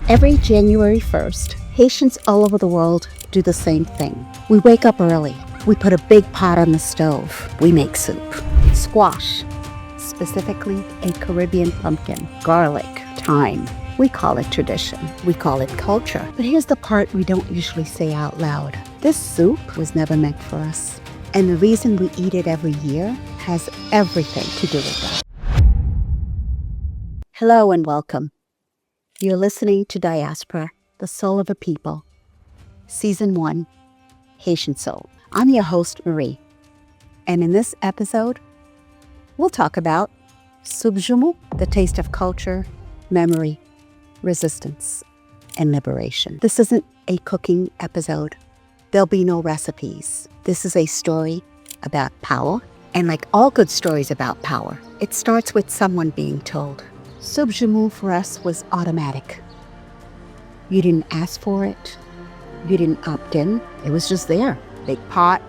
Every January 1st, Haitians all over the world do the same thing. We wake up early. We put a big pot on the stove. We make soup. Squash, specifically a Caribbean pumpkin, garlic, thyme. We call it tradition. We call it culture. But here's the part we don't usually say out loud. This soup was never meant for us. And the reason we eat it every year has everything to do with that. Hello and welcome. You're listening to Diaspora, the Soul of a People, Season 1, Haitian Soul. I'm your host, Marie. And in this episode, we'll talk about Soup Joumou, the taste of culture, memory, resistance, and liberation. This isn't a cooking episode. There'll be no recipes. This is a story about power. And like all good stories about power, it starts with someone being told. Soup Joumou for us was automatic. You didn't ask for it. You didn't opt in. It was just there. Big pot,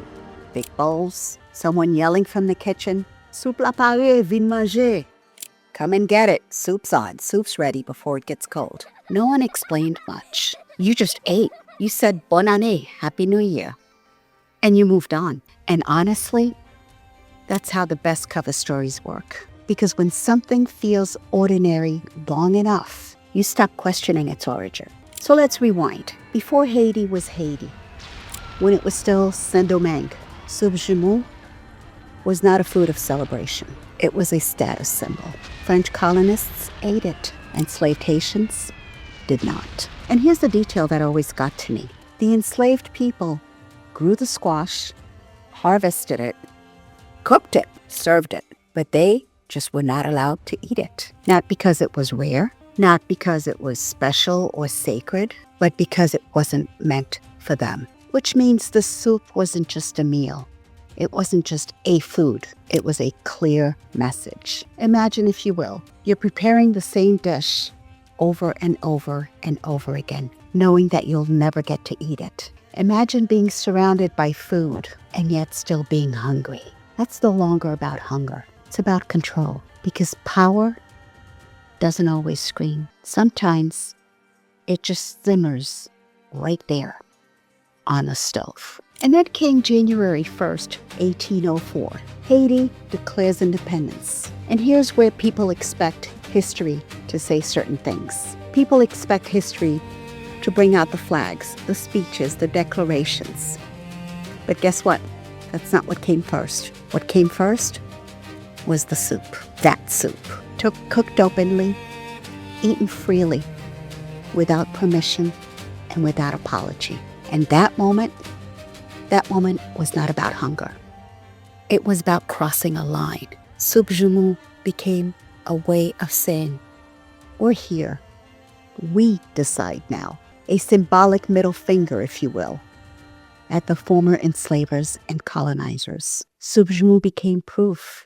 big bowls, someone yelling from the kitchen, "Soup la pare, vin manger." Come and get it. Soup's on. Soup's ready before it gets cold. No one explained much. You just ate. You said, "Bonne année, Happy New Year." And you moved on. And honestly, that's how the best cover stories work. Because when something feels ordinary long enough, you stop questioning its origin. So let's rewind. Before Haiti was Haiti, when it was still Saint-Domingue, Soup Joumou was not a food of celebration. It was a status symbol. French colonists ate it. Enslaved Haitians did not. And here's the detail that always got to me. The enslaved people grew the squash, harvested it, cooked it, served it, but they just were not allowed to eat it. Not because it was rare, not because it was special or sacred, but because it wasn't meant for them. Which means the soup wasn't just a meal. It wasn't just a food. It was a clear message. Imagine, if you will, you're preparing the same dish over and over and over again, knowing that you'll never get to eat it. Imagine being surrounded by food and yet still being hungry. That's no longer about hunger. It's about control, because power doesn't always scream. Sometimes it just simmers right there on the stove. And then came January 1st, 1804. Haiti declares independence. And here's where people expect history to say certain things. People expect history to bring out the flags, the speeches, the declarations. But guess what? That's not what came first. What came first was the soup. That soup. Cooked openly, eaten freely, without permission and without apology. And that moment was not about hunger. It was about crossing a line. Soup Joumou became a way of saying, we're here. We decide now. A symbolic middle finger, if you will, at the former enslavers and colonizers. Soup Joumou became proof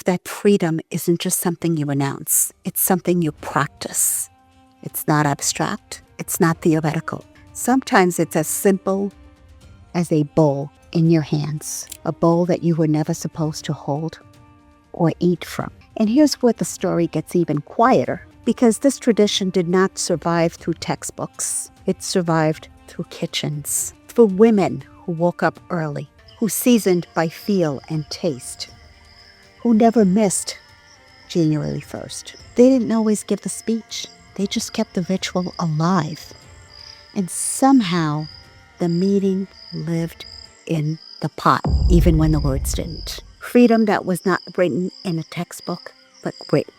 that freedom isn't just something you announce. It's something you practice. It's not abstract. It's not theoretical. Sometimes it's as simple as a bowl in your hands, a bowl that you were never supposed to hold or eat from. And here's where the story gets even quieter, because this tradition did not survive through textbooks. It survived through kitchens, through women who woke up early, who seasoned by feel and taste, who never missed January 1st. They didn't always give the speech. They just kept the ritual alive. And somehow, the meaning lived in the pot, even when the words didn't. Freedom that was not written in a textbook, but written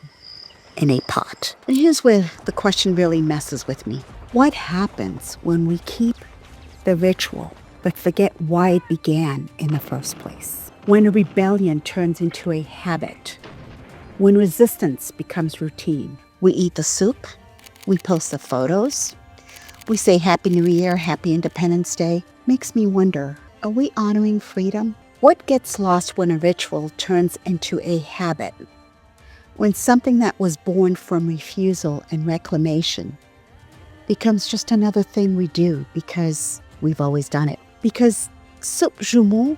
in a pot. And here's where the question really messes with me. What happens when we keep the ritual, but forget why it began in the first place? When a rebellion turns into a habit, when resistance becomes routine. We eat the soup, we post the photos, we say Happy New Year, Happy Independence Day. Makes me wonder, are we honoring freedom? What gets lost when a ritual turns into a habit? When something that was born from refusal and reclamation becomes just another thing we do because we've always done it. Because Soup Joumou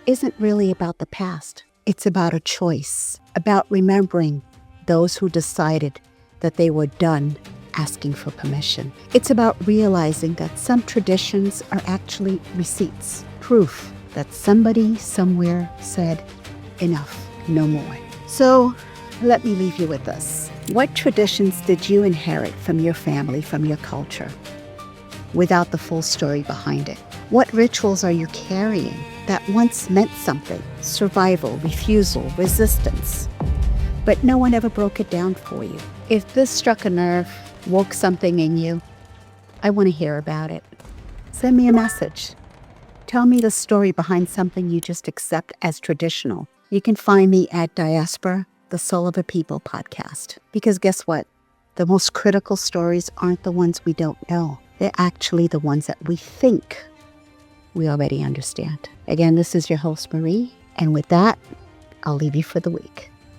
isn't really about the past. It's about a choice, about remembering those who decided that they were done asking for permission. It's about realizing that some traditions are actually receipts, proof that somebody somewhere said, enough, no more. So let me leave you with this. What traditions did you inherit from your family, from your culture, without the full story behind it? What rituals are you carrying that once meant something? Survival, refusal, resistance. But no one ever broke it down for you. If this struck a nerve, woke something in you, I want to hear about it. Send me a message. Tell me the story behind something you just accept as traditional. You can find me at Diaspora, the Soul of a People podcast. Because guess what? The most critical stories aren't the ones we don't know. They're actually the ones that we think we already understand. Again, this is your host, Marie. And with that, I'll leave you for the week.